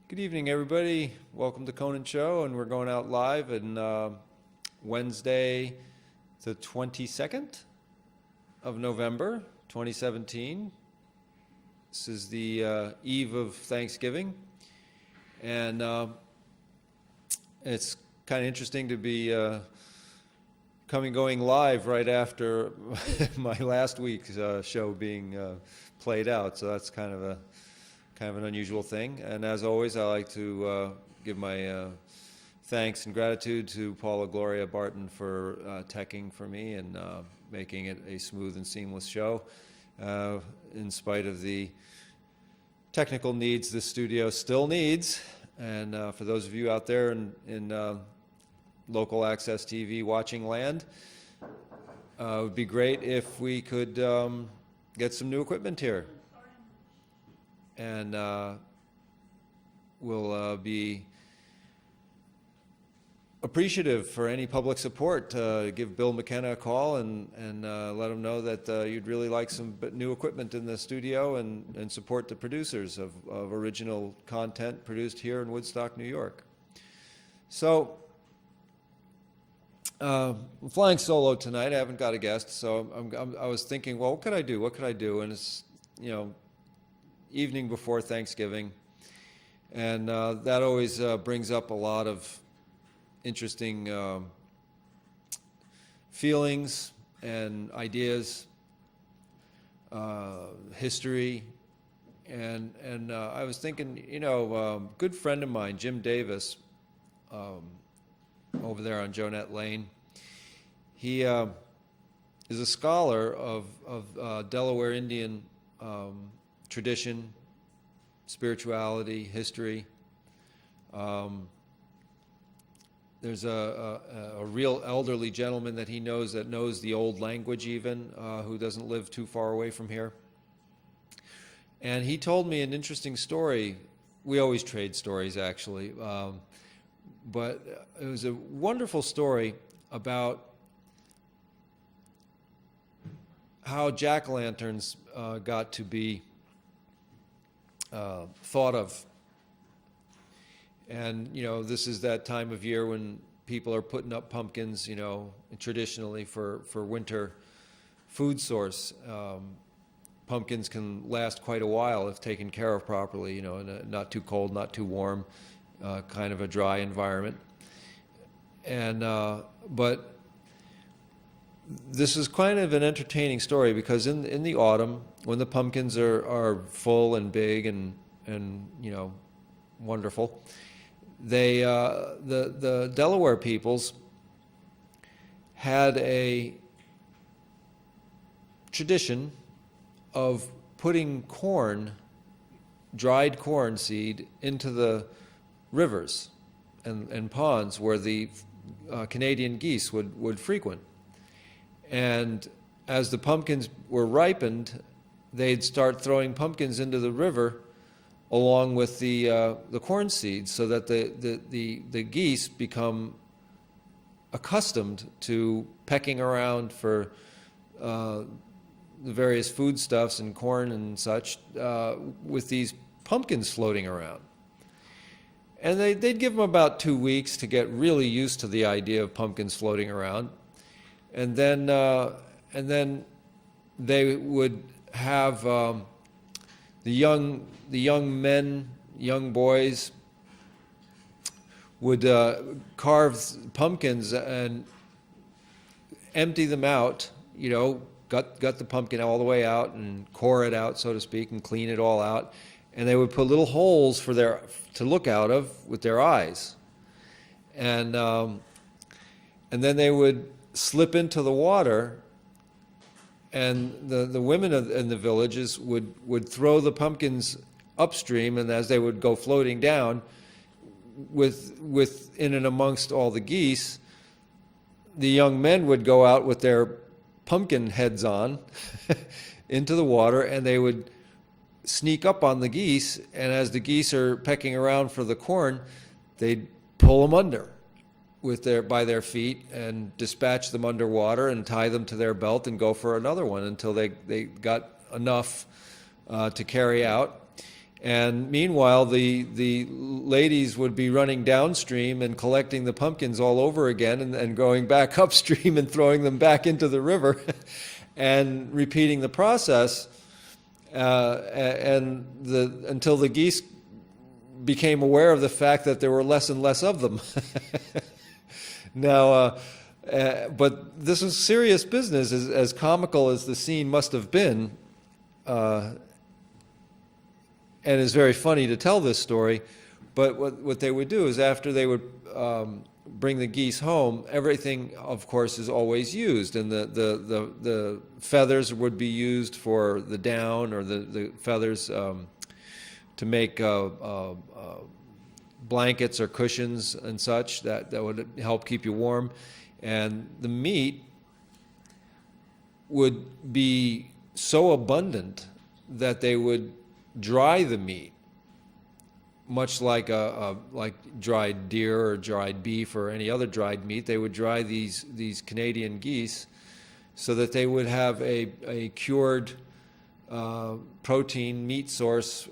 Good evening, everybody. Welcome to Conant Show, and we're going out live on Wednesday, the 22nd of November, 2017. This is the eve of Thanksgiving, and it's kind of interesting to be going live right after my last week's show being played out. So that's kind of an unusual thing. And as always, I like to give my thanks and gratitude to Paula Gloria Barton for teching for me and making it a smooth and seamless show. In spite of the technical needs this studio still needs. And for those of you out there in local access TV watching land, it would be great if we could get some new equipment here. And we'll be appreciative for any public support. Give Bill McKenna a call and let him know that you'd really like some new equipment in the studio and support the producers of original content produced here in Woodstock, New York. So, I'm flying solo tonight. I haven't got a guest, so I was thinking, well, what could I do? What could I do? And it's, evening before Thanksgiving, and that always brings up a lot of interesting feelings and ideas, history, and I was thinking, good friend of mine, Jim Davis, over there on Jonette Lane, he is a scholar of Delaware Indian tradition, spirituality, history. There's a real elderly gentleman that he knows that knows the old language even, who doesn't live too far away from here. And he told me an interesting story. We always trade stories, actually. But it was a wonderful story about how jack-o'-lanterns got to be thought of. And, this is that time of year when people are putting up pumpkins, traditionally for winter food source. Pumpkins can last quite a while if taken care of properly, in a not too cold, not too warm, kind of a dry environment. And, but this is kind of an entertaining story because in the autumn, when the pumpkins are full and big and wonderful, they the Delaware peoples had a tradition of putting dried corn seed into the rivers and ponds where the Canadian geese would frequent. And as the pumpkins were ripened, they'd start throwing pumpkins into the river along with the corn seeds, so that the geese become accustomed to pecking around for the various foodstuffs and corn and such with these pumpkins floating around. And they'd give them about 2 weeks to get really used to the idea of pumpkins floating around. And then they would have the young men, young boys, would carve pumpkins and empty them out. Gut the pumpkin all the way out and core it out, so to speak, and clean it all out. And they would put little holes to look out of with their eyes, and then they would slip into the water, and the women in the villages would throw the pumpkins upstream, and as they would go floating down, in and amongst all the geese, the young men would go out with their pumpkin heads on into the water, and they would sneak up on the geese, and as the geese are pecking around for the corn, they'd pull them under by their feet and dispatch them underwater and tie them to their belt and go for another one until they got enough to carry out. And meanwhile, the ladies would be running downstream and collecting the pumpkins all over again, and going back upstream and throwing them back into the river and repeating the process until the geese became aware of the fact that there were less and less of them. Now, but this was serious business, as comical as the scene must have been. And it's very funny to tell this story, but what they would do is, after they would bring the geese home, everything, of course, is always used, and the feathers would be used for the down, or the feathers to make blankets or cushions and such that would help keep you warm, and the meat would be so abundant that they would dry the meat, much like like dried deer or dried beef or any other dried meat. They would dry these Canadian geese so that they would have a cured protein meat source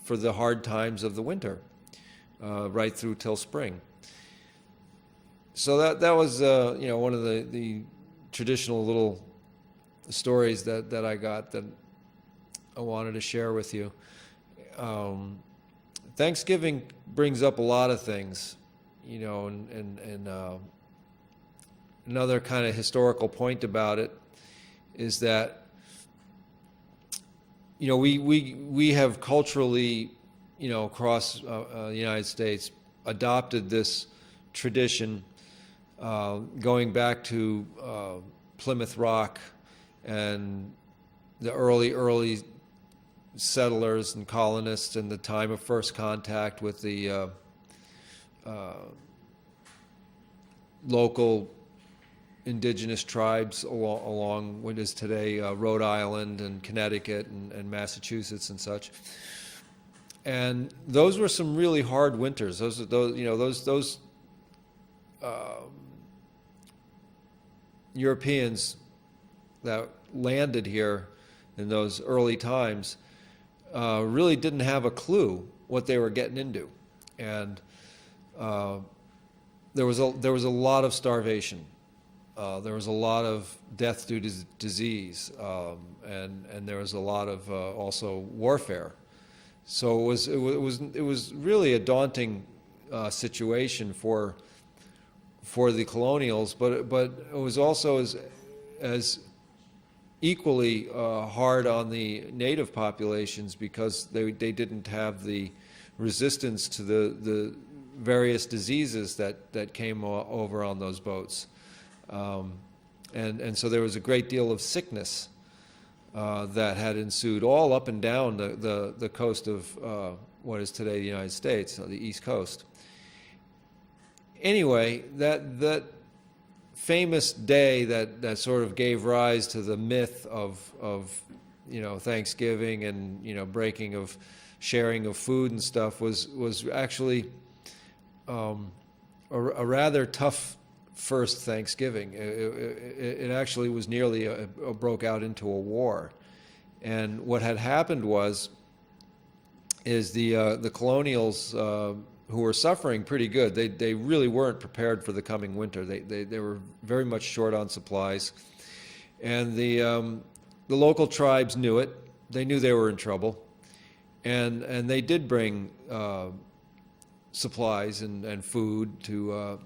for the hard times of the winter, right through till spring. So that was one of the traditional little stories that I got that I wanted to share with you. Thanksgiving brings up a lot of things, and another kind of historical point about it is that, we have culturally, across the United States, adopted this tradition going back to Plymouth Rock and the early settlers and colonists, and the time of first contact with the local indigenous tribes along what is today Rhode Island and Connecticut and Massachusetts and such. And those were some really hard winters. Those Europeans that landed here in those early times really didn't have a clue what they were getting into, and there was a lot of starvation. There was a lot of death due to disease, and there was a lot of also warfare. So it was really a daunting situation for the colonials, but it was also as equally hard on the native populations, because they didn't have the resistance to the various diseases that came over on those boats. And so there was a great deal of sickness that had ensued all up and down the coast of what is today the United States, the East Coast. Anyway, that famous day that sort of gave rise to the myth of Thanksgiving and breaking of sharing of food and stuff was actually a rather tough first Thanksgiving. It actually was nearly broke out into a war, and what had happened is the colonials, who were suffering pretty good. They really weren't prepared for the coming winter. They were very much short on supplies, and the local tribes knew it. They knew they were in trouble, and they did bring supplies and food to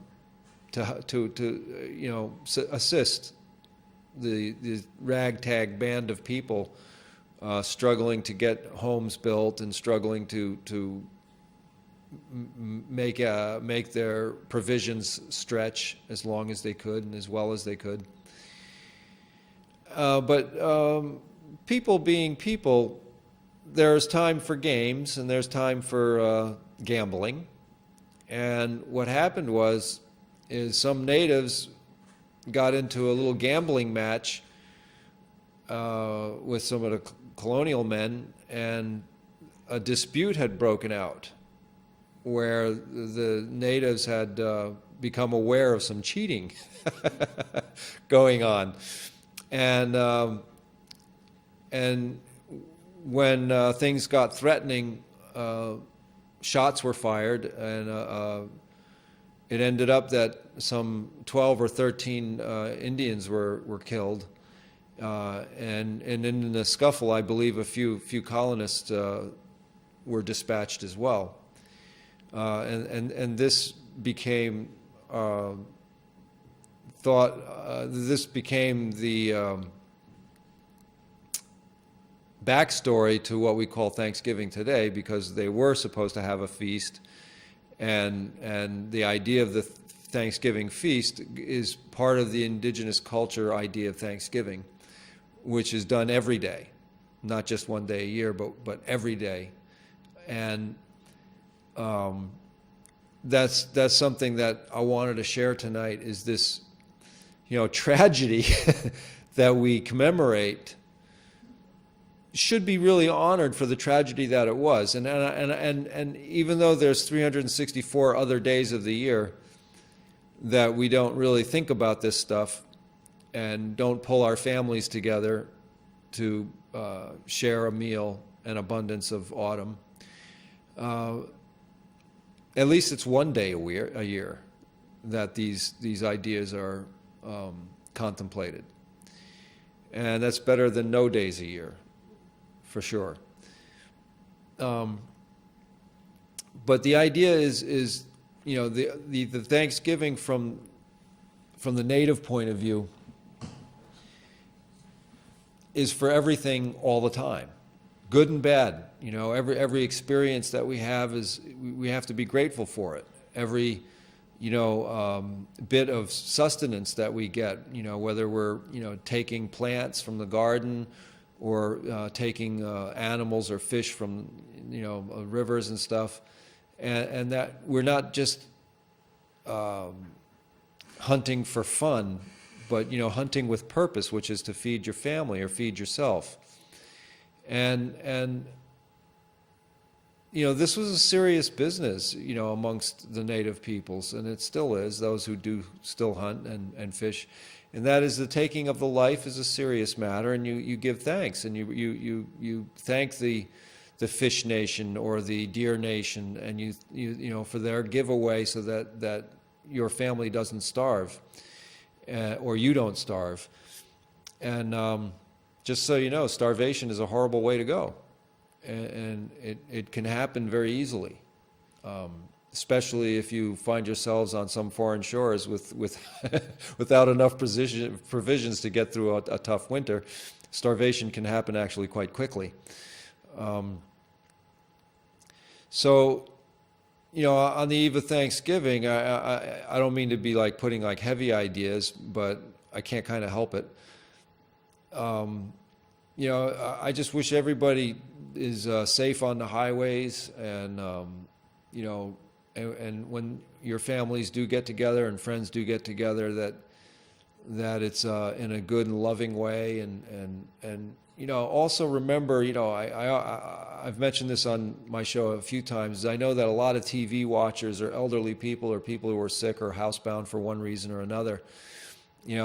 assist the ragtag band of people struggling to get homes built and struggling to make their provisions stretch as long as they could and as well as they could. But people being people, there's time for games and there's time for gambling. And what happened is some natives got into a little gambling match with some of the colonial men, and a dispute had broken out where the natives had become aware of some cheating going on. And when things got threatening shots were fired, and it ended up that some 12 or 13 Indians were killed, and in the scuffle, I believe a few colonists were dispatched as well, and this became this became the backstory to what we call Thanksgiving today, because they were supposed to have a feast, and the idea of the Thanksgiving feast is part of the indigenous culture idea of Thanksgiving, which is done every day, not just one day a year, but every day, and that's something that I wanted to share tonight, is this, tragedy that we commemorate should be really honored for the tragedy that it was. And even though there's 364 other days of the year that we don't really think about this stuff and don't pull our families together to share a meal and abundance of autumn, at least it's one day a year that these ideas are contemplated. And that's better than no days a year, for sure. But the idea is the Thanksgiving from the native point of view is for everything all the time, good and bad. Every experience that we have we have to be grateful for it. Every bit of sustenance that we get, whether we're taking plants from the garden, or taking animals or fish from rivers and stuff, and that we're not just hunting for fun, but hunting with purpose, which is to feed your family or feed yourself. And this was a serious business, amongst the native peoples, and it still is, those who do still hunt and fish. And that is, the taking of the life is a serious matter, and you give thanks, and you thank the fish nation or the deer nation, and you for their giveaway, so that your family doesn't starve, or you don't starve. And just so you know, starvation is a horrible way to go, and it can happen very easily. Especially if you find yourselves on some foreign shores without enough provisions to get through a tough winter. Starvation can happen actually quite quickly. So, on the eve of Thanksgiving, I don't mean to be putting heavy ideas, but I can't kind of help it. I just wish everybody is safe on the highways, and and when your families do get together and friends do get together, that it's in a good and loving way, and also remember, I've mentioned this on my show a few times. I know that a lot of TV watchers are elderly people or people who are sick or housebound for one reason or another.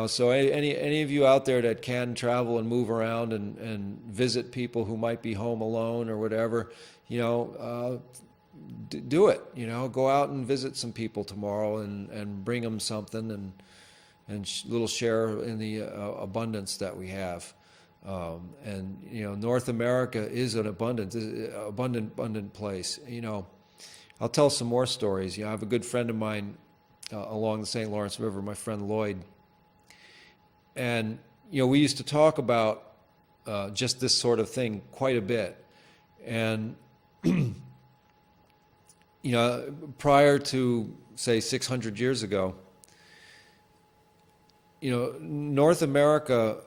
So any of you out there that can travel and move around and visit people who might be home alone or whatever, do it. Go out and visit some people tomorrow and bring them something and little share in the abundance that we have. North America is an abundant place. I'll tell some more stories. I have a good friend of mine along the St. Lawrence River, my friend Lloyd. And, we used to talk about just this sort of thing quite a bit. And, prior to, say, 600 years ago, North America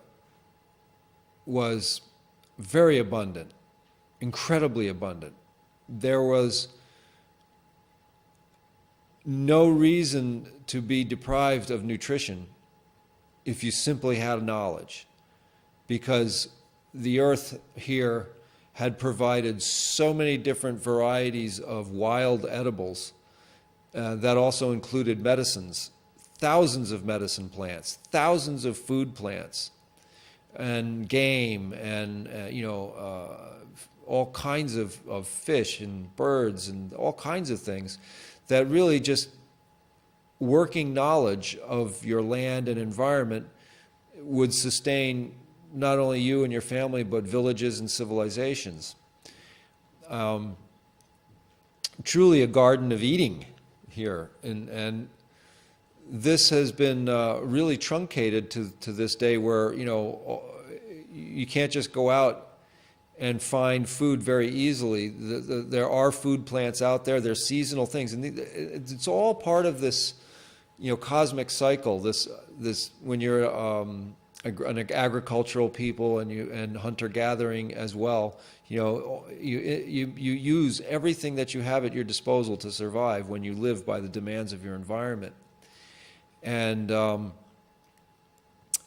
was very abundant, incredibly abundant. There was no reason to be deprived of nutrition if you simply had knowledge, because the earth here had provided so many different varieties of wild edibles that also included medicines, thousands of medicine plants, thousands of food plants, and game, and all kinds of fish and birds and all kinds of things that really just working knowledge of your land and environment would sustain not only you and your family, but villages and civilizations. Truly a garden of eating here. And this has been really truncated to this day where, you can't just go out and find food very easily. There are food plants out there. There's seasonal things. And it's all part of this, cosmic cycle. This when you're an agricultural people and hunter-gathering as well, you use everything that you have at your disposal to survive when you live by the demands of your environment. And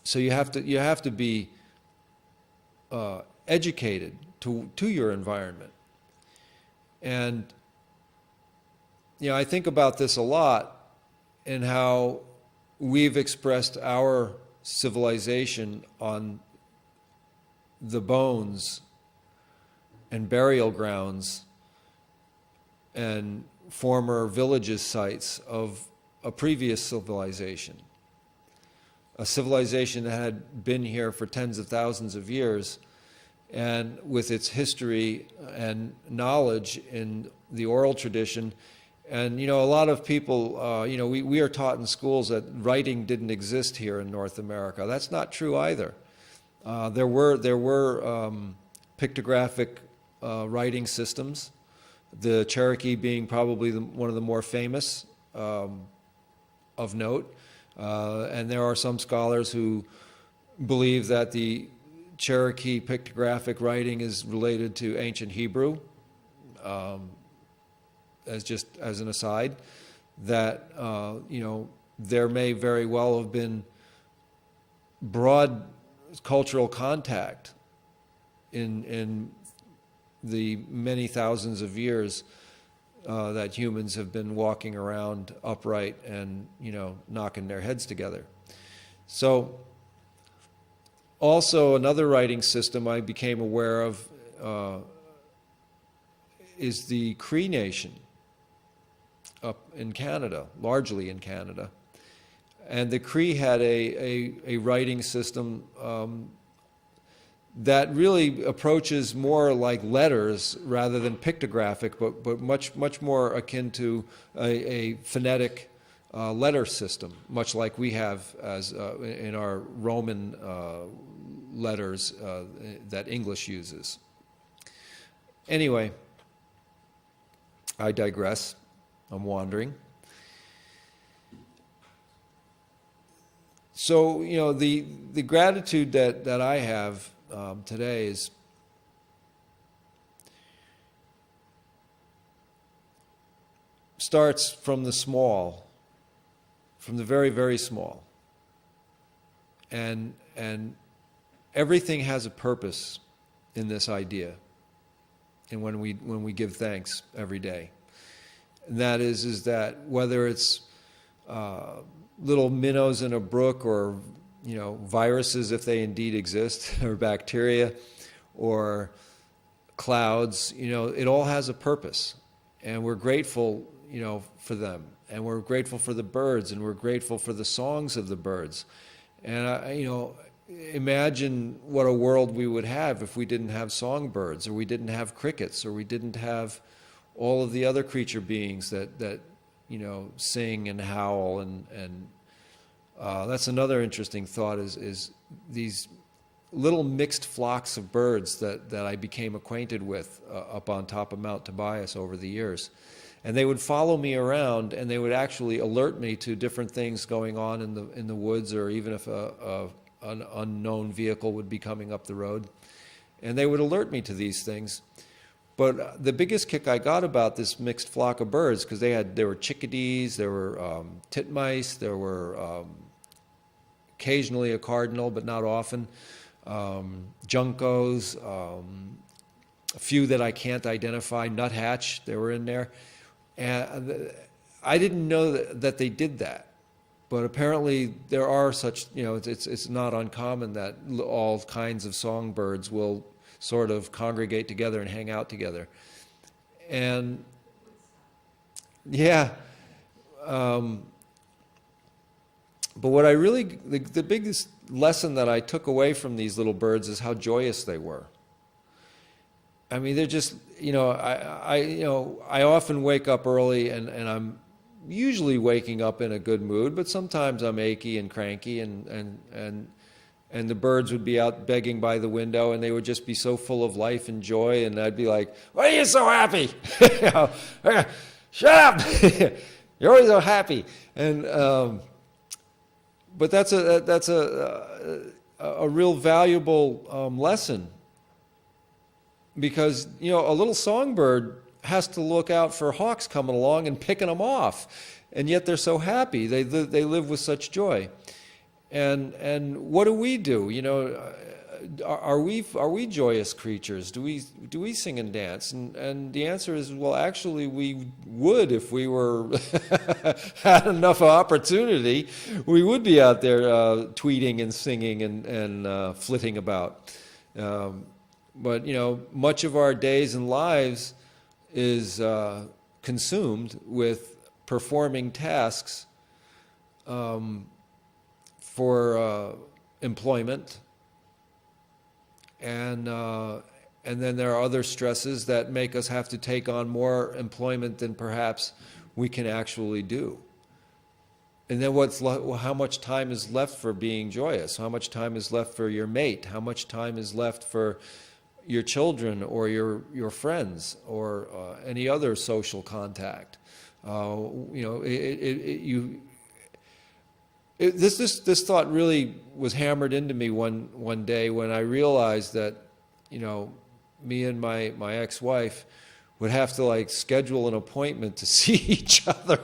so you have to be educated to your environment. And I think about this a lot and how we've expressed our civilization on the bones and burial grounds and former villages sites of a previous civilization, a civilization that had been here for tens of thousands of years, and with its history and knowledge in the oral tradition. And a lot of people, we are taught in schools that writing didn't exist here in North America. That's not true either. There were pictographic writing systems, the Cherokee being probably one of the more famous of note. And there are some scholars who believe that the Cherokee pictographic writing is related to ancient Hebrew. As an aside, that there may very well have been broad cultural contact in the many thousands of years that humans have been walking around upright and knocking their heads together. So also another writing system I became aware of is the Cree Nation up in Canada, largely in Canada. And the Cree had a writing system that really approaches more like letters rather than pictographic, but much more akin to a phonetic letter system, much like we have as in our Roman letters that English uses. Anyway, I digress. I'm wandering. So, the gratitude that I have today starts from the small, from the very, very small. And everything has a purpose in this idea, and when we give thanks every day. And that is that whether it's little minnows in a brook, or viruses if they indeed exist, or bacteria, or clouds, it all has a purpose, and we're grateful for them, and we're grateful for the birds, and we're grateful for the songs of the birds. And imagine what a world we would have if we didn't have songbirds, or we didn't have crickets, or we didn't have all of the other creature beings that sing and howl, and that's another interesting thought is these little mixed flocks of birds that I became acquainted with up on top of Mount Tobias over the years. And they would follow me around, and they would actually alert me to different things going on in the woods, or even if an unknown vehicle would be coming up the road. And they would alert me to these things. But the biggest kick I got about this mixed flock of birds, because there were chickadees, there were titmice, there were occasionally a cardinal, but not often, juncos, a few that I can't identify, nuthatch, they were in there. And I didn't know that they did that. But apparently there are such, it's not uncommon that all kinds of songbirds will sort of congregate together and hang out together. And yeah, but what I really, the biggest lesson that I took away from these little birds is how joyous they were. I mean, they're just, I often wake up early, and I'm usually waking up in a good mood, but sometimes I'm achy and cranky, and the birds would be out begging by the window, and they would just be so full of life and joy, and I'd be like, "Why are you so happy? Shut up! You're always so happy." And but that's a real valuable lesson, because a little songbird has to look out for hawks coming along and picking them off, and yet they're so happy. They live with such joy. And what do? Are we joyous creatures? Do we sing and dance? And the answer is, well, actually, we would if we were had enough opportunity. We would be out there tweeting and singing and flitting about. But much of our days and lives is consumed with performing tasks for employment. And then there are other stresses that make us have to take on more employment than perhaps we can actually do. And then how much time is left for being joyous? How much time is left for your mate? How much time is left for your children or your friends or any other social contact? This thought really was hammered into me one day when I realized that, me and my ex-wife would have to schedule an appointment to see each other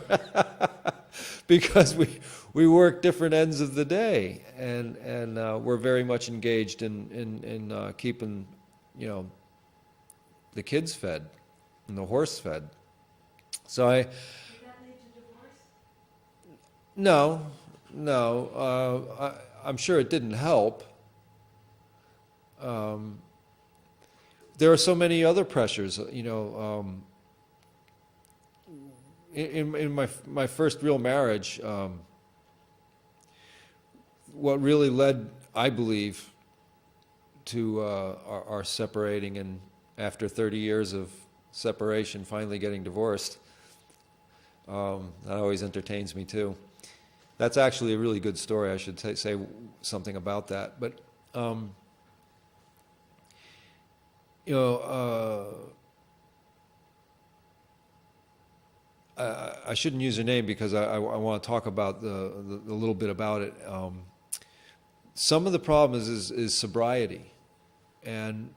because we work different ends of the day, and we're very much engaged in keeping the kids fed and the horse fed. So Did that lead to divorce? No, I'm sure it didn't help. There are so many other pressures, in my first real marriage. What really led, I believe, to our separating, and after 30 years of separation, finally getting divorced. That always entertains me too. That's actually a really good story. I should say something about that. But I shouldn't use her name because I want to talk about the little bit about it. Some of the problem is sobriety, and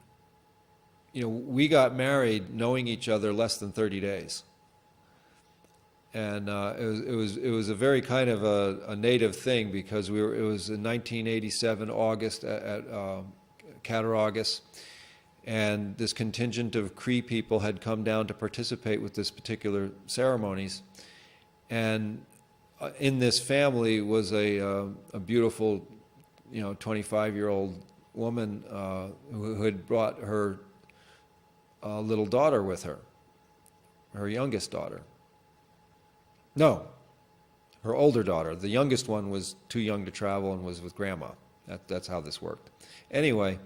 we got married knowing each other less than 30 days. And it was a very kind of a native thing, because it was in 1987 August at Cattaraugus, and this contingent of Cree people had come down to participate with this particular ceremonies, and in this family was a beautiful 25-year-old woman who had brought her little daughter with her, her youngest daughter. No, her older daughter. The youngest one was too young to travel and was with grandma. That's how this worked. Anyway,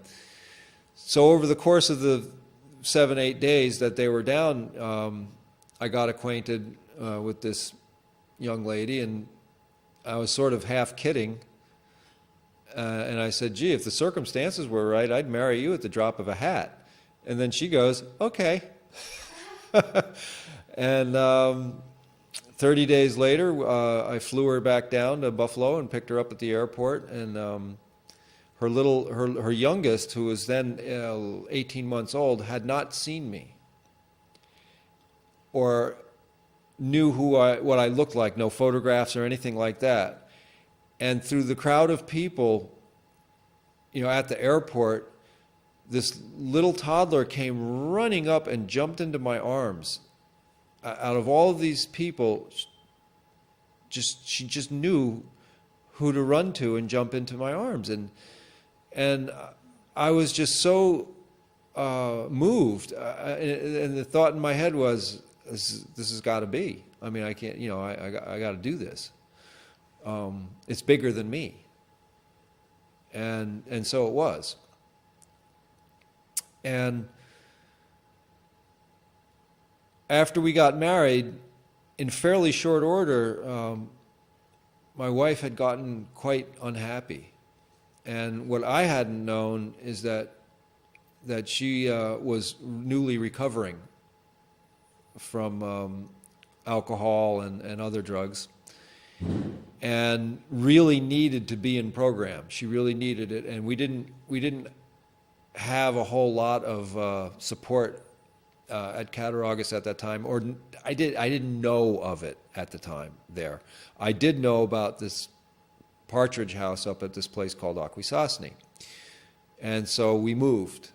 so over the course of the 7-8 days that they were down, I got acquainted with this young lady, and I was sort of half kidding. And I said, "Gee, if the circumstances were right, I'd marry you at the drop of a hat." And then she goes, "Okay." And 30 days later, I flew her back down to Buffalo and picked her up at the airport. And her youngest, who was then 18 months old, had not seen me or knew what I looked like. No photographs or anything like that. And through the crowd of people, at the airport, this little toddler came running up and jumped into my arms. Out of all of these people, she just knew who to run to and jump into my arms, and I was just so moved, and the thought in my head was, this has got to be. I mean, I can't, I got to do this. It's bigger than me. And so it was. And after we got married, in fairly short order, my wife had gotten quite unhappy. And what I hadn't known is that she was newly recovering from alcohol and other drugs, and really needed to be in program. She really needed it, and we didn't have a whole lot of support at Cattaraugus at that time, or I didn't know of it at the time there. I did know about this Partridge House up at this place called Akwesasne. And so we moved,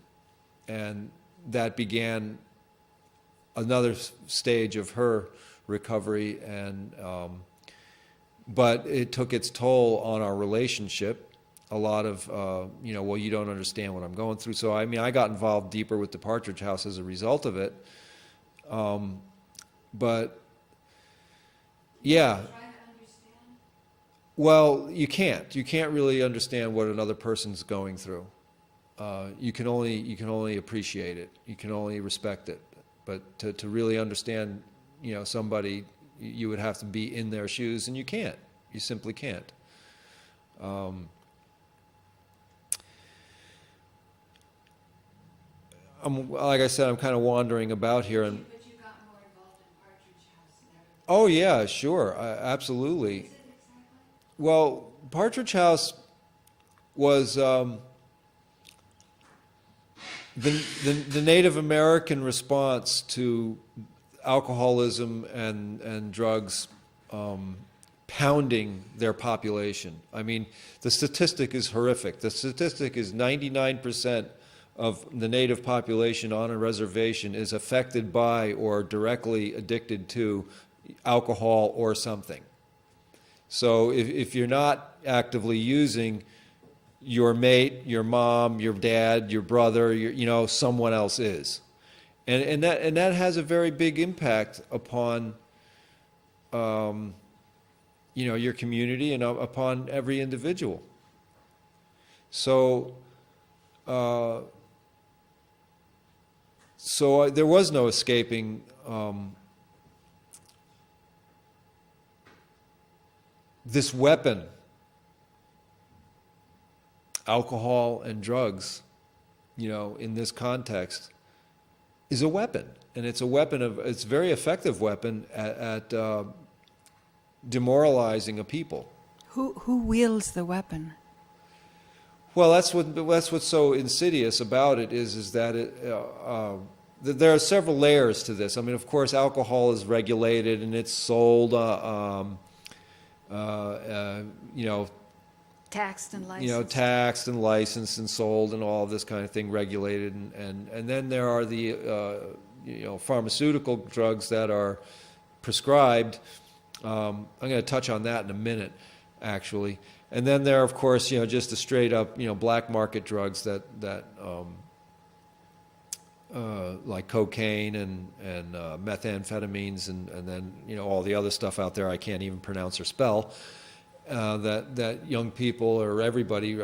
and that began another stage of her recovery, and but it took its toll on our relationship. A lot of, well, you don't understand what I'm going through. So, I mean, I got involved deeper with the Partridge House as a result of it. But, yeah. Try to understand. Well, you can't. You can't really understand what another person's going through. You can only appreciate it. You can only respect it. But to really understand, somebody, you would have to be in their shoes, and you can't. You simply can't. Like I said, I'm kind of wandering about here, and But you got more involved in Partridge House and everything. oh yeah, sure, absolutely. What is it exactly? Well, Partridge House was the Native American response to alcoholism and drugs pounding their population. I mean, the statistic is horrific. The statistic is 99% of the native population on a reservation is affected by or directly addicted to alcohol or something. So if you're not actively using, your mate, your mom, your dad, your brother, someone else is. And that has a very big impact upon your community and upon every individual. So there was no escaping this weapon, alcohol and drugs, in this context, is a weapon. And it's a very effective weapon at demoralizing a people. Who wields the weapon? Well, that's what's so insidious about it is that there are several layers to this. I mean, of course, alcohol is regulated and it's sold, Taxed and licensed. taxed and licensed and sold and all of this kind of thing regulated, and then there are the pharmaceutical drugs that are prescribed. I'm going to touch on that in a minute, actually. And then there are, of course, just the straight up, black market drugs that like cocaine and methamphetamines and then, all the other stuff out there I can't even pronounce or spell, that young people or everybody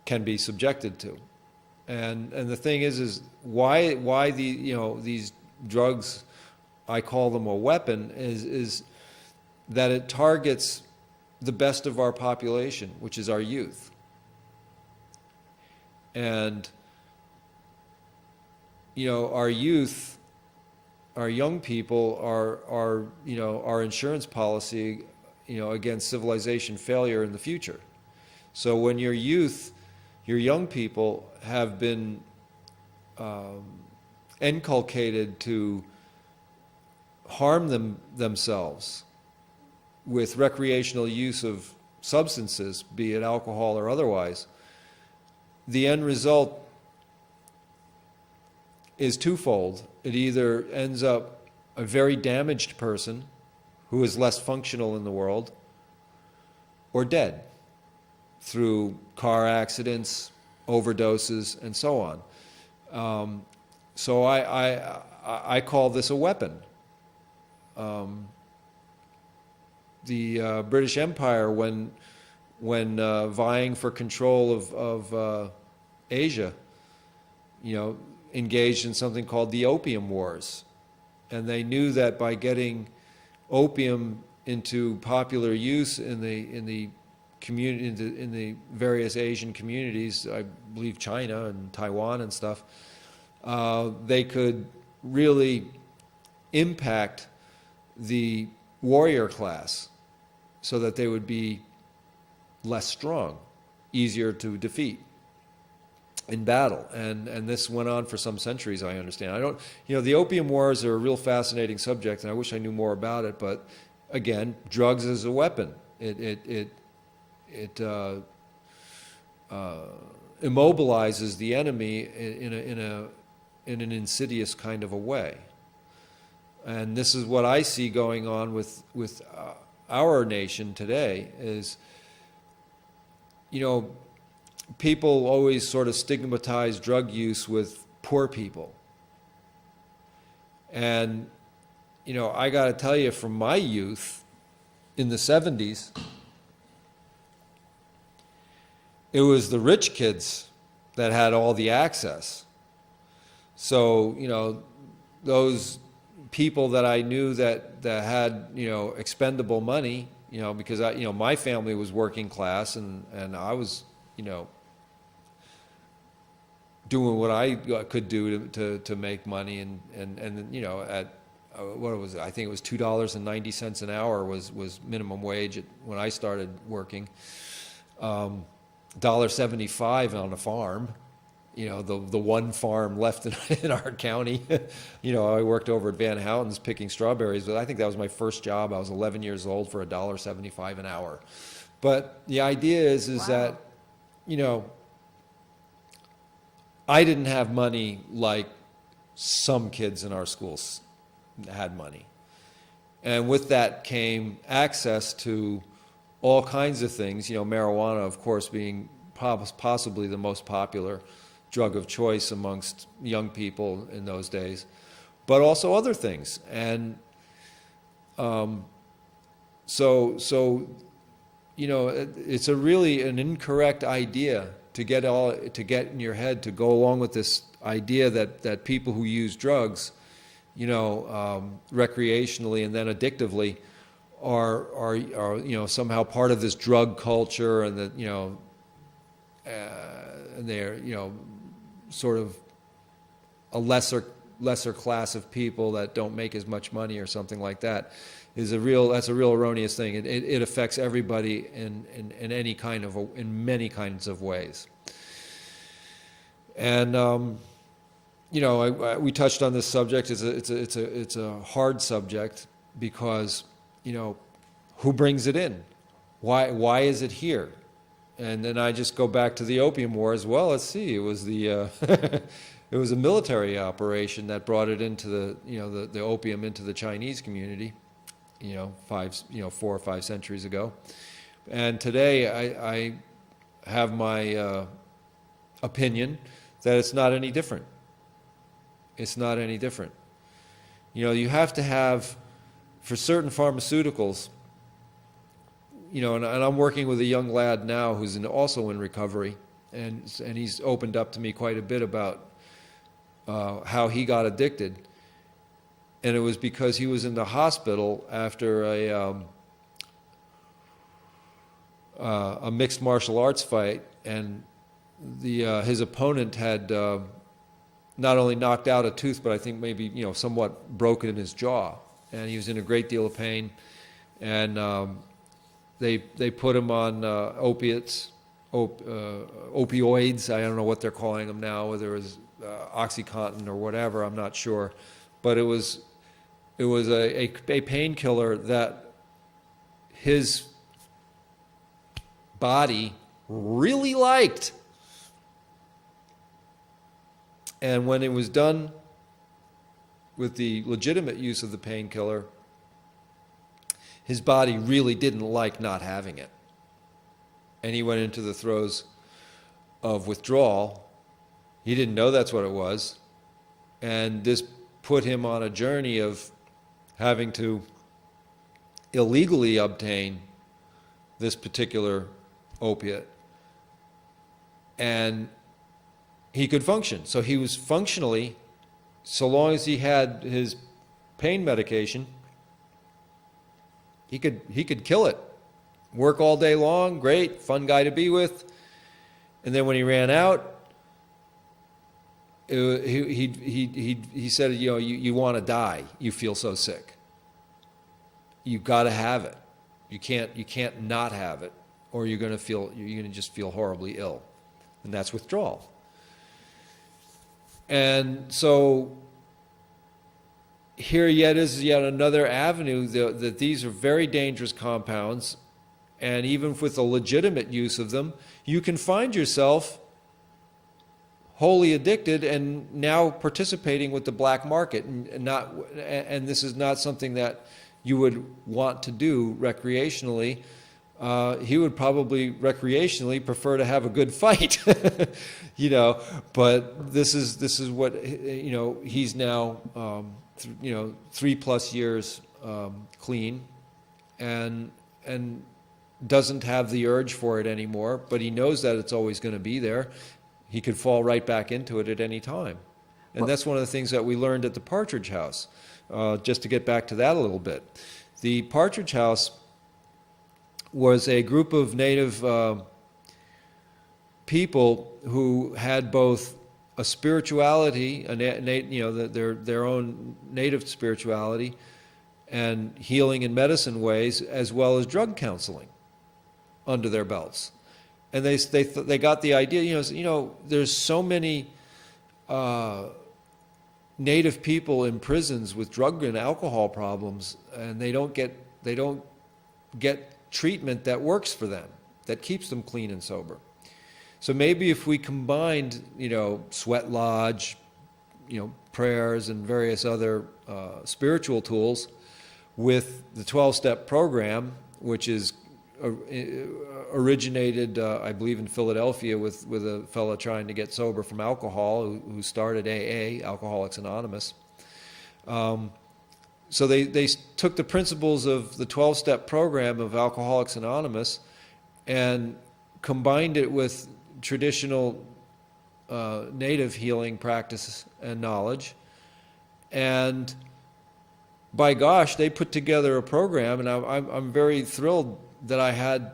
can be subjected to. And the thing is why these drugs, I call them a weapon, is that it targets the best of our population, which is our youth. And our youth, our young people are our insurance policy, against civilization failure in the future. So when your young people have been inculcated to harm themselves with recreational use of substances, be it alcohol or otherwise, the end result is twofold. It either ends up a very damaged person who is less functional in the world, or dead through car accidents, overdoses, and so on. So I call this a weapon. The British Empire, when vying for control of Asia, engaged in something called the Opium Wars, and they knew that by getting opium into popular use in the community, in the various Asian communities, I believe China and Taiwan and stuff, they could really impact the warrior class so that they would be less strong, easier to defeat in battle. And this went on for some centuries, I understand. The Opium Wars are a real fascinating subject, and I wish I knew more about it, but again, drugs as a weapon. It immobilizes the enemy in an insidious kind of a way. And this is what I see going on with our nation today is, people always sort of stigmatize drug use with poor people. And, I got to tell you, from my youth in the 70s, it was the rich kids that had all the access. So, those people that I knew that had, expendable money, because my family was working class, and I was, doing what I could do to make money, and at what was it? I think it was $2.90 an hour was minimum wage when I started working. $1.75 on a farm, the one farm left in our county. I worked over at Van Houten's picking strawberries, but I think that was my first job. I was 11 years old for $1.75 an hour. But the idea is Wow. that, I didn't have money like some kids in our schools had money. And with that came access to all kinds of things, marijuana, of course, being possibly the most popular drug of choice amongst young people in those days, but also other things. And so it's a really an incorrect idea to get in your head to go along with this idea that people who use drugs, recreationally and then addictively, are somehow part of this drug culture, and that and they're sort of a lesser class of people that don't make as much money or something like that. That's a real erroneous thing. It affects everybody in many kinds of ways. And we touched on this subject. It's a hard subject because who brings it in? Why is it here? And then I just go back to the Opium Wars. Well, let's see. It was it was a military operation that brought it into the opium into the Chinese community. 4 or 5 centuries ago. And today I have my opinion that it's not any different. It's not any different. You have to have, for certain pharmaceuticals, and I'm working with a young lad now who's also in recovery, and he's opened up to me quite a bit about how he got addicted. And it was because he was in the hospital after a mixed martial arts fight, and his opponent had not only knocked out a tooth, but I think maybe somewhat broken his jaw, and he was in a great deal of pain. And they put him on opiates, opioids. I don't know what they're calling them now, whether it was OxyContin or whatever. I'm not sure, but it was a painkiller that his body really liked. And when it was done with the legitimate use of the painkiller, his body really didn't like not having it. And he went into the throes of withdrawal. He didn't know that's what it was. And this put him on a journey of having to illegally obtain this particular opiate. And he could function. So he was functionally, so long as he had his pain medication, he could kill it. Work all day long, great, fun guy to be with. And then when he ran out, he said, you want to die. You feel so sick. You've got to have it. You can't not have it, or you're going to just feel horribly ill, and that's withdrawal. And so here is yet another avenue that these are very dangerous compounds, and even with the legitimate use of them, you can find yourself wholly addicted and now participating with the black market, and this is not something that you would want to do recreationally. He would probably recreationally prefer to have a good fight, but this is what, he's now, 3+ years clean, and doesn't have the urge for it anymore, but he knows that it's always going to be there. He could fall right back into it at any time. And that's one of the things that we learned at the Partridge House. Just to get back to that a little bit. The Partridge House was a group of native people who had both a spirituality, their own native spirituality, and healing and medicine ways, as well as drug counseling under their belts. And they got the idea, there's so many native people in prisons with drug and alcohol problems, and they don't get treatment that works for them, that keeps them clean and sober. So maybe if we combined, sweat lodge, prayers and various other spiritual tools with the 12-step program, which is originated, I believe, in Philadelphia with a fellow trying to get sober from alcohol who started AA, Alcoholics Anonymous. So they took the principles of the 12-step program of Alcoholics Anonymous and combined it with traditional native healing practice and knowledge. And by gosh, they put together a program, and I'm very thrilled that I had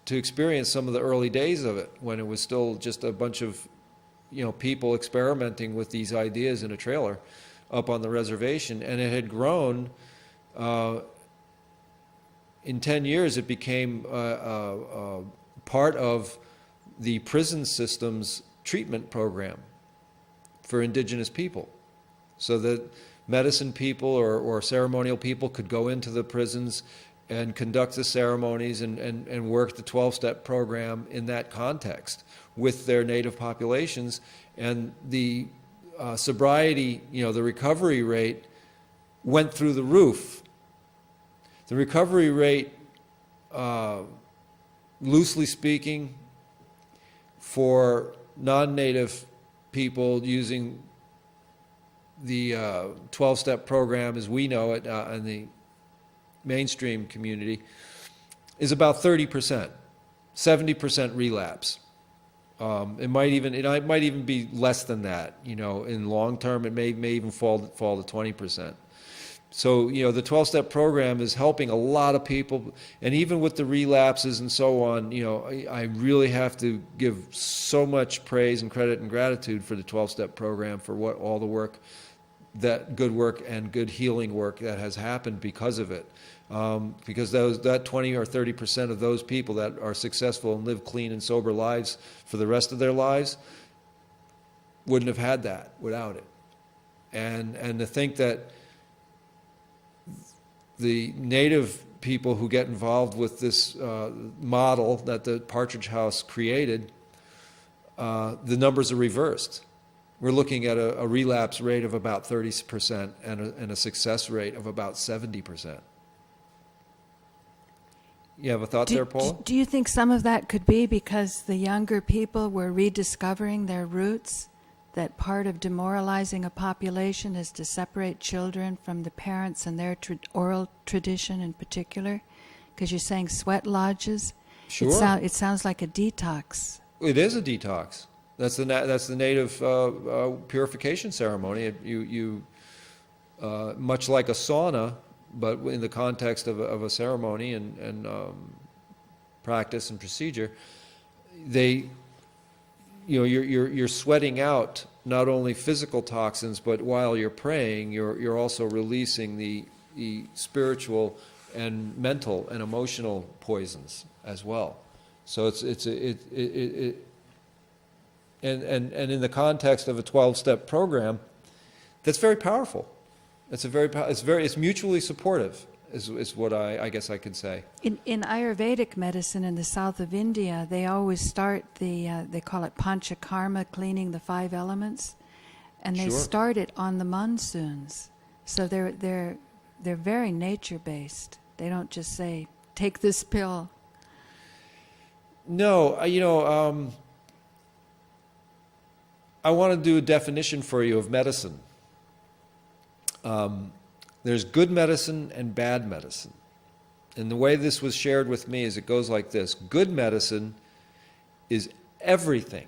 to experience some of the early days of it when it was still just a bunch of people experimenting with these ideas in a trailer up on the reservation, and it had grown. In 10 years, it became part of the prison system's treatment program for indigenous people, so that medicine people or ceremonial people could go into the prisons and conduct the ceremonies and work the 12-step program in that context with their native populations. And the sobriety, the recovery rate went through the roof. The recovery rate, loosely speaking, for non-native people using the 12-step program as we know it in the mainstream community, is about 30%, 70% relapse. It might even be less than that. In long term, it may even fall to 20%. So the 12-step program is helping a lot of people, and even with the relapses and so on, I really have to give so much praise and credit and gratitude for the 12-step program for all the work, that good work and good healing work that has happened because of it. Because that 20 or 30% of those people that are successful and live clean and sober lives for the rest of their lives wouldn't have had that without it. And to think that the native people who get involved with this model that the Partridge House created, the numbers are reversed. We're looking at a relapse rate of about 30% and a success rate of about 70%. You have a thought there, Paula? Do you think some of that could be because the younger people were rediscovering their roots? That part of demoralizing a population is to separate children from the parents and their oral tradition in particular? Because you're saying sweat lodges? Sure. It sounds like a detox. It is a detox. That's the native purification ceremony. You much like a sauna, but in the context of a ceremony and practice and procedure, you're sweating out not only physical toxins, but while you're praying, you're also releasing the spiritual and mental and emotional poisons as well. So and in the context of a 12-step program, that's very powerful. It's mutually supportive, is what I guess I could say. In Ayurvedic medicine in the south of India, they always start they call it panchakarma, cleaning the 5 elements, and they Sure. start it on the monsoons. So they're very nature-based. They don't just say, take this pill. No, I want to do a definition for you of medicine. There's good medicine and bad medicine. And the way this was shared with me is it goes like this. Good medicine is everything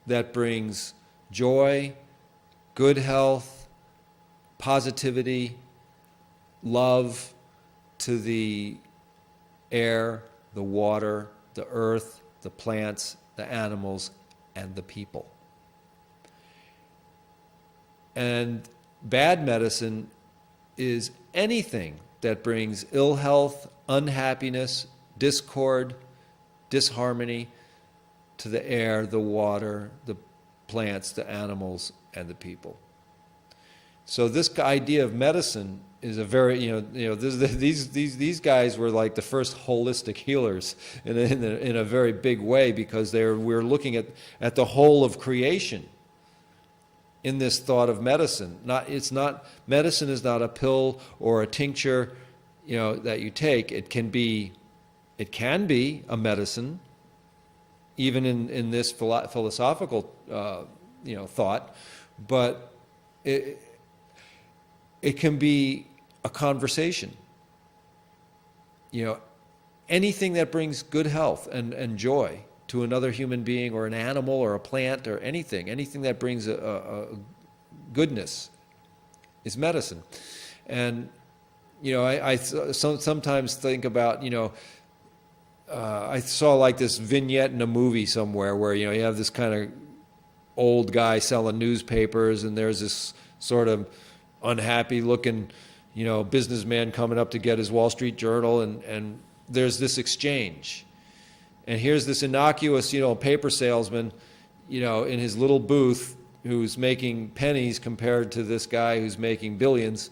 that brings joy, good health, positivity, love to the air, the water, the earth, the plants, the animals, and the people. And bad medicine is anything that brings ill health, unhappiness, discord, disharmony to the air, the water, the plants, the animals, and the people. So this idea of medicine is a very, these guys were like the first holistic healers in a very big way, because we're looking at the whole of creation in this thought of medicine. Medicine is not a pill or a tincture, that you take. It can be a medicine, even in this philosophical, thought, but it can be a conversation. Anything that brings good health and joy to another human being or an animal or a plant or anything that brings a goodness is medicine. And I sometimes think about, I saw like this vignette in a movie somewhere where you have this kind of old guy selling newspapers, and there's this sort of unhappy looking businessman coming up to get his Wall Street Journal, and there's this exchange. And here's this innocuous, paper salesman, in his little booth, who's making pennies compared to this guy who's making billions.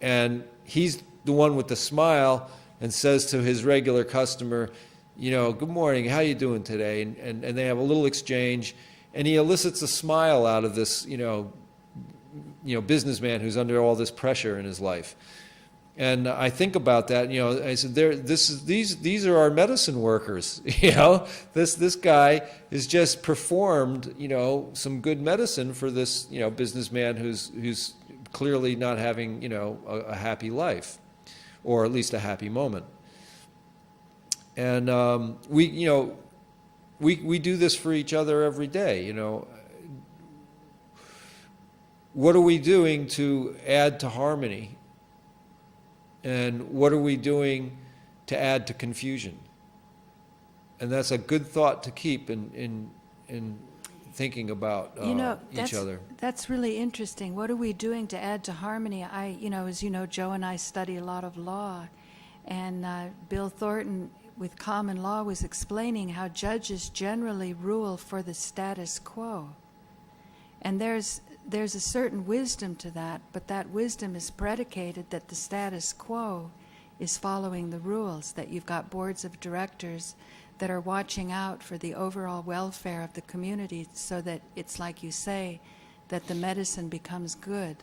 And he's the one with the smile and says to his regular customer, good morning, how you doing today? And they have a little exchange, and he elicits a smile out of this, businessman who's under all this pressure in his life. And I think about that, I said, these are our medicine workers, This guy has just performed, some good medicine for this, businessman who's clearly not having, a happy life, or at least a happy moment. And we do this for each other every day, What are we doing to add to harmony? And what are we doing to add to confusion? And that's a good thought to keep in thinking about each other. That's really interesting. What are we doing to add to harmony? As you know, Joe and I study a lot of law, and Bill Thornton with common law was explaining how judges generally rule for the status quo. And there's a certain wisdom to that, but that wisdom is predicated that the status quo is following the rules, that you've got boards of directors that are watching out for the overall welfare of the community, so that it's like you say, that the medicine becomes good.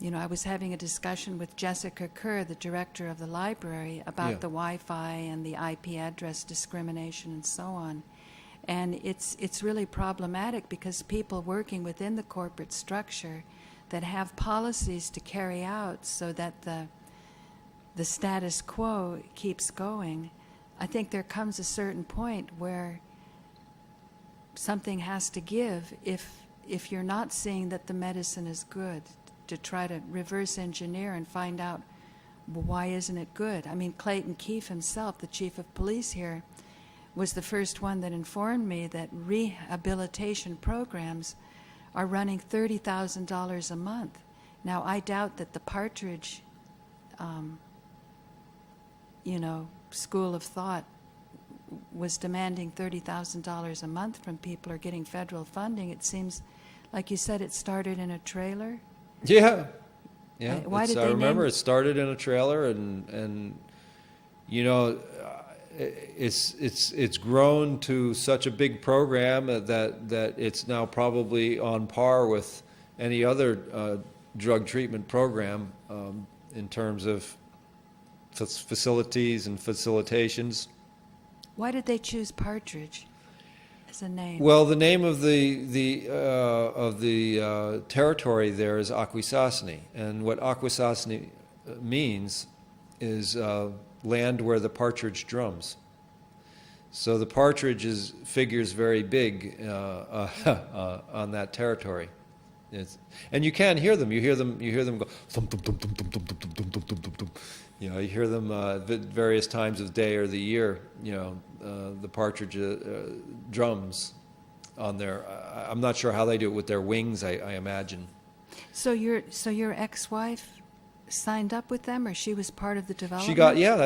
I was having a discussion with Jessica Kerr, the director of the library, about Yeah. the Wi-Fi and the IP address discrimination and so on. And it's really problematic because people working within the corporate structure that have policies to carry out so that the status quo keeps going, I think there comes a certain point where something has to give if you're not seeing that the medicine is good, to try to reverse engineer and find out, well, why isn't it good? I mean, Clayton Keefe himself, the chief of police here, was the first one that informed me that rehabilitation programs are running $30,000 a month. Now, I doubt that the Partridge, school of thought was demanding $30,000 a month from people or getting federal funding. It seems, like you said, it started in a trailer. Yeah, yeah. Why did I they remember name- it started in a trailer, and it's grown to such a big program that it's now probably on par with any other drug treatment program in terms of facilities and facilitations. Why did they choose Partridge as a name? Well, the name of the territory there is Akwesasne, and what Akwesasne means is land where the partridge drums. So the partridge figures very big on that territory. And you can hear them. You hear them go thump thump thump thump thump thump thump thump thump thump thump thump. You hear them at various times of day or the year. The partridge drums on there. I'm not sure how they do it with their wings. I imagine. So your ex-wife signed up with them, or she was part of the development?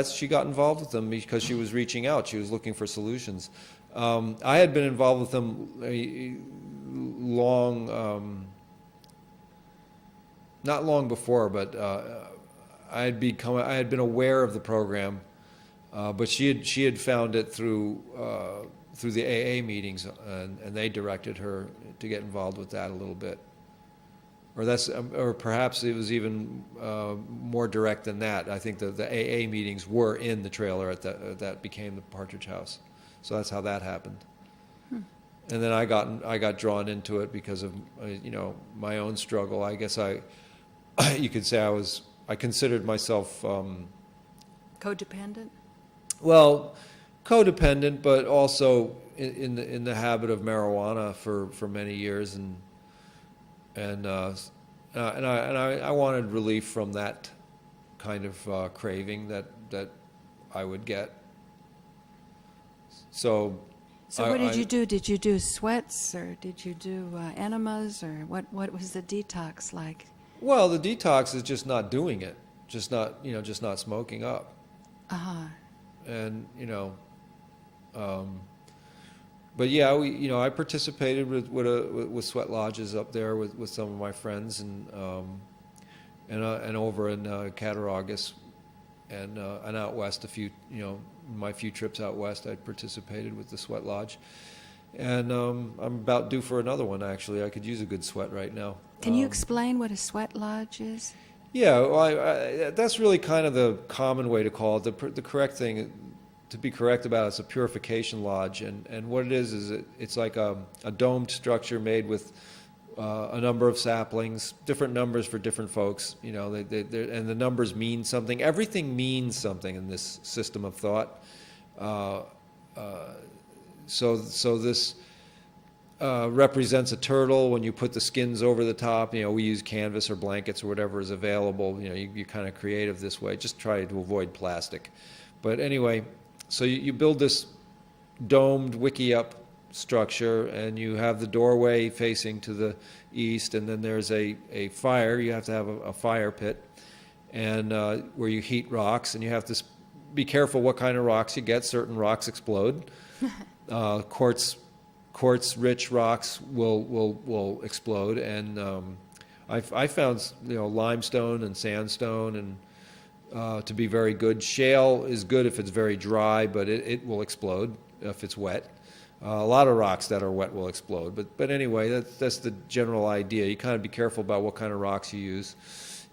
She got involved with them because she was reaching out. She was looking for solutions. I had been involved with them not long before, but I had been aware of the program, but she had found it through the AA meetings, and they directed her to get involved with that a little bit. Or perhaps it was even more direct than that. I think the AA meetings were in the trailer that became the Partridge House, so that's how that happened. And then I got drawn into it because of my own struggle. I guess you could say I considered myself Codependent? well, codependent, but also in the habit of marijuana for many years, and I wanted relief from that kind of craving that I would get. So what did you do? Did you do sweats, or did you do enemas, or what was the detox like? Well, the detox is just not doing it, just not smoking up. And but yeah, I participated with sweat lodges up there with some of my friends, and over in Cattaraugus, and out west my few trips out west, I participated with the sweat lodge, and I'm about due for another one. Actually, I could use a good sweat right now. Can you explain what a sweat lodge is? Yeah, well, that's really kind of the common way to call it. The correct thing to be correct about it is a purification lodge, and what it is it's like a domed structure made with a number of saplings, different numbers for different folks. And the numbers mean something. Everything means something in this system of thought. So this represents a turtle. When you put the skins over the top, we use canvas or blankets or whatever is available. You're kind of creative this way. Just try to avoid plastic. But anyway, so you build this domed wiki-up structure, and you have the doorway facing to the east, and then there's a fire. You have to have a fire pit, and where you heat rocks, and you have to be careful what kind of rocks you get. Certain rocks explode. Quartz-rich rocks will explode, and I found limestone and sandstone and to be very good. Shale is good if it's very dry, but it will explode if it's wet. A lot of rocks that are wet will explode, but anyway, that's the general idea. You kind of be careful about what kind of rocks you use,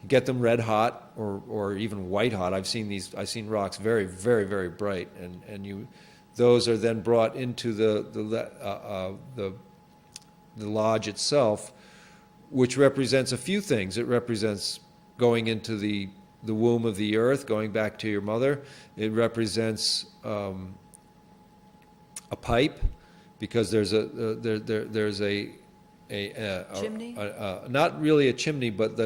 get them red hot or even white hot. I've seen rocks very, very, very bright, and those are then brought into the lodge itself, which represents a few things. It represents going into the womb of the earth, going back to your mother. It represents a pipe, because there's a Chimney? Not really a chimney, but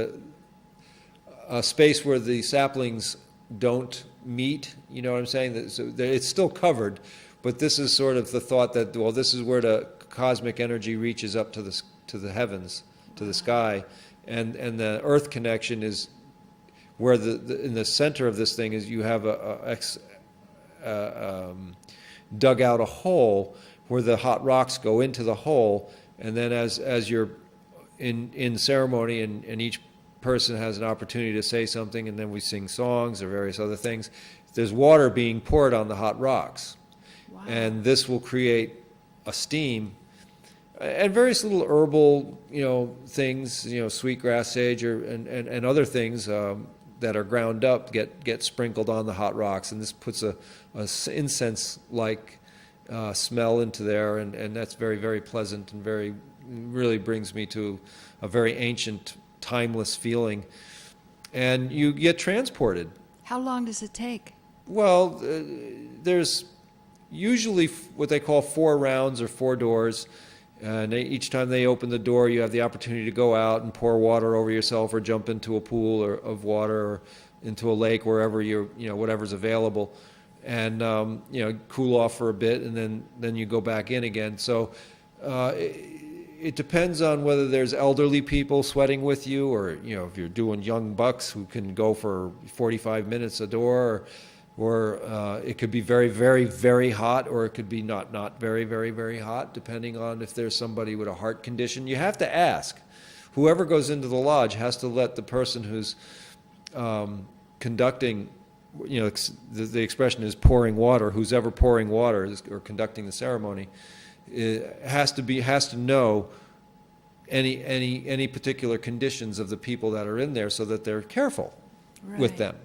a space where the saplings don't meet. You know what I'm saying? So it's still covered, but this is sort of the thought that, well, this is where the cosmic energy reaches up to the heavens, to the sky, and the earth connection is where in the center of this thing is you have dug out a hole where the hot rocks go into the hole, and then as you're in ceremony, and each person has an opportunity to say something, and then we sing songs or various other things, there's water being poured on the hot rocks. Wow. And this will create a steam, and various little herbal, things, sweetgrass, sage, and other things that are ground up get sprinkled on the hot rocks, and this puts a incense-like smell into there, and that's very, very pleasant, and really brings me to a very ancient, timeless feeling. And you get transported. How long does it take? Well, there's usually what they call 4 rounds or 4 doors. And each time they open the door, you have the opportunity to go out and pour water over yourself, or jump into a pool of water, or into a lake, wherever whatever's available, and cool off for a bit, and then you go back in again. So it depends on whether there's elderly people sweating with you, or if you're doing young bucks who can go for 45 minutes a door, or it could be very, very, very hot, or it could be not very, very, very hot, depending on if there's somebody with a heart condition. You have to ask. Whoever goes into the lodge has to let the person who's conducting, the expression is pouring water, who's ever pouring water or conducting the ceremony, has to know any particular conditions of the people that are in there, so that they're careful with them.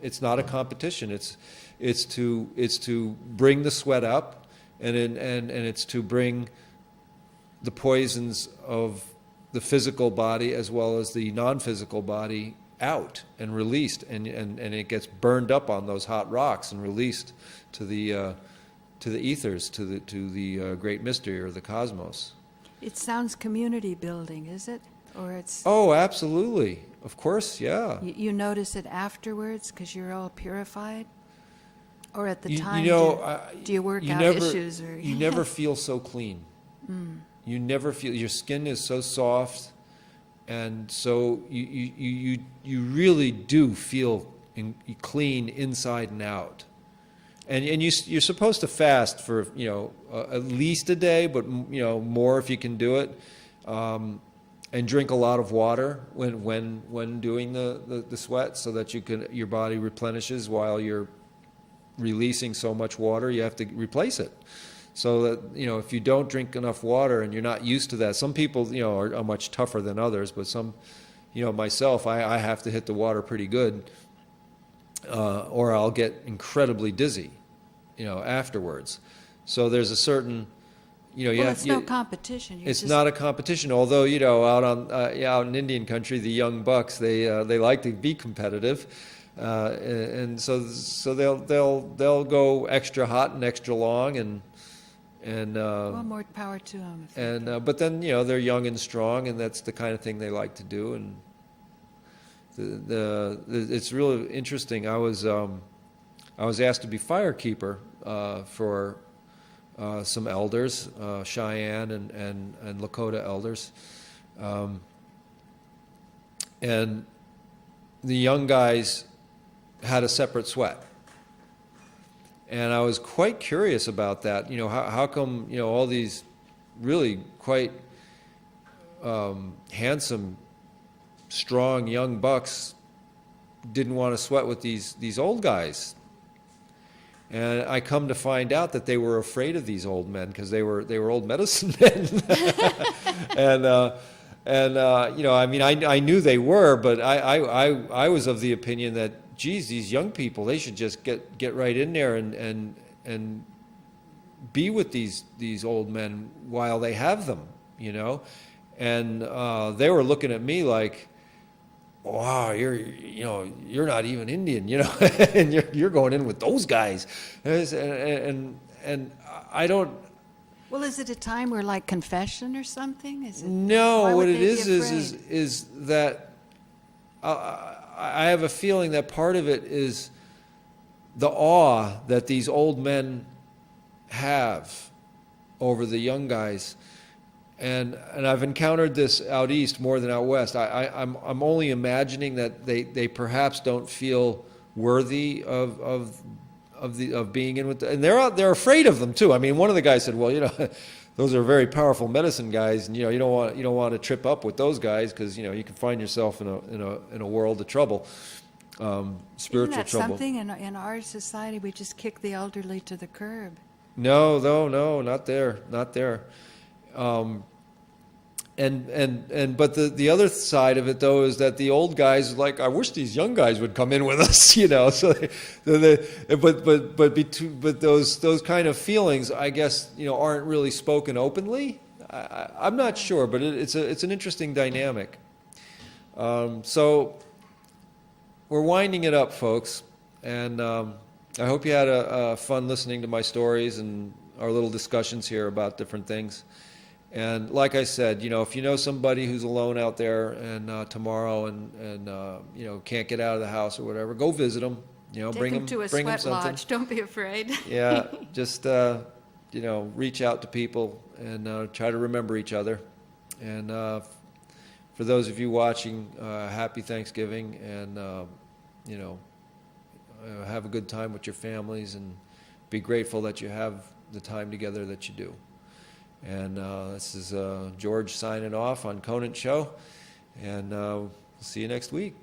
It's not a competition. It's to bring the sweat up, and it's to bring the poisons of the physical body as well as the non-physical body out and released, and it gets burned up on those hot rocks and released to the ethers, to the great mystery, or the cosmos. It sounds community building, is it? Or it's... Oh, absolutely. Of course, yeah. You notice it afterwards because you're all purified? Or at the You time, know, do you work you out never, issues? Or you never feel so clean. You never feel, your skin is so soft, and so you really do feel clean inside and out. And you're supposed to fast for at least a day, but more if you can do it, and drink a lot of water when doing the sweat, so that your body replenishes while you're releasing so much water. You have to replace it. So that, if you don't drink enough water and you're not used to that, some people, are much tougher than others, but some, myself, I have to hit the water pretty good, or I'll get incredibly dizzy, afterwards. So there's a certain, it's no competition. It's not a competition, although, out in Indian country, the young bucks, they like to be competitive. And so they'll go extra hot and extra long, and well, more power to them. But then they're young and strong, and that's the kind of thing they like to do. And it's really interesting. I was asked to be firekeeper for some elders, Cheyenne and Lakota elders, and the young guys had a separate sweat. And I was quite curious about that. How come, all these really quite handsome, strong young bucks didn't want to sweat with these old guys? And I come to find out that they were afraid of these old men, because they were old medicine men. And you know, I mean, I knew they were, but I was of the opinion that, geez, these young people, they should just get right in there and be with these old men while they have them, you know. And they were looking at me like, wow, you're not even Indian, you know, and you're going in with those guys, and I don't. Well, is it a time where like confession or something? Is it? No, Why what would it they be is that I have a feeling that part of it is the awe that these old men have over the young guys. And I've encountered this out east more than out west. I'm only imagining that they perhaps don't feel worthy of being in with and they're afraid of them too. I mean, one of the guys said, well, you know, those are very powerful medicine guys, and you know, you don't want to trip up with those guys, because you know you can find yourself in a world of trouble, spiritual Isn't that trouble. something in our society? We just kick the elderly to the curb. No, not there. But the other side of it though is that the old guys are like, I wish these young guys would come in with us, you know. So but those kind of feelings, I guess, you know, aren't really spoken openly. I'm not sure, but it's an interesting dynamic. So we're winding it up, folks, and I hope you had a fun listening to my stories and our little discussions here about different things. And like I said, you know, if you know somebody who's alone out there and tomorrow and you know, can't get out of the house or whatever, go visit them. You know, Take bring them to a bring them sweat something. lodge. Don't be afraid. Yeah, just you know, reach out to people and try to remember each other. And for those of you watching, happy Thanksgiving, and you know, have a good time with your families, and be grateful that you have the time together that you do. And this is George signing off on Conant Show, and we'll see you next week.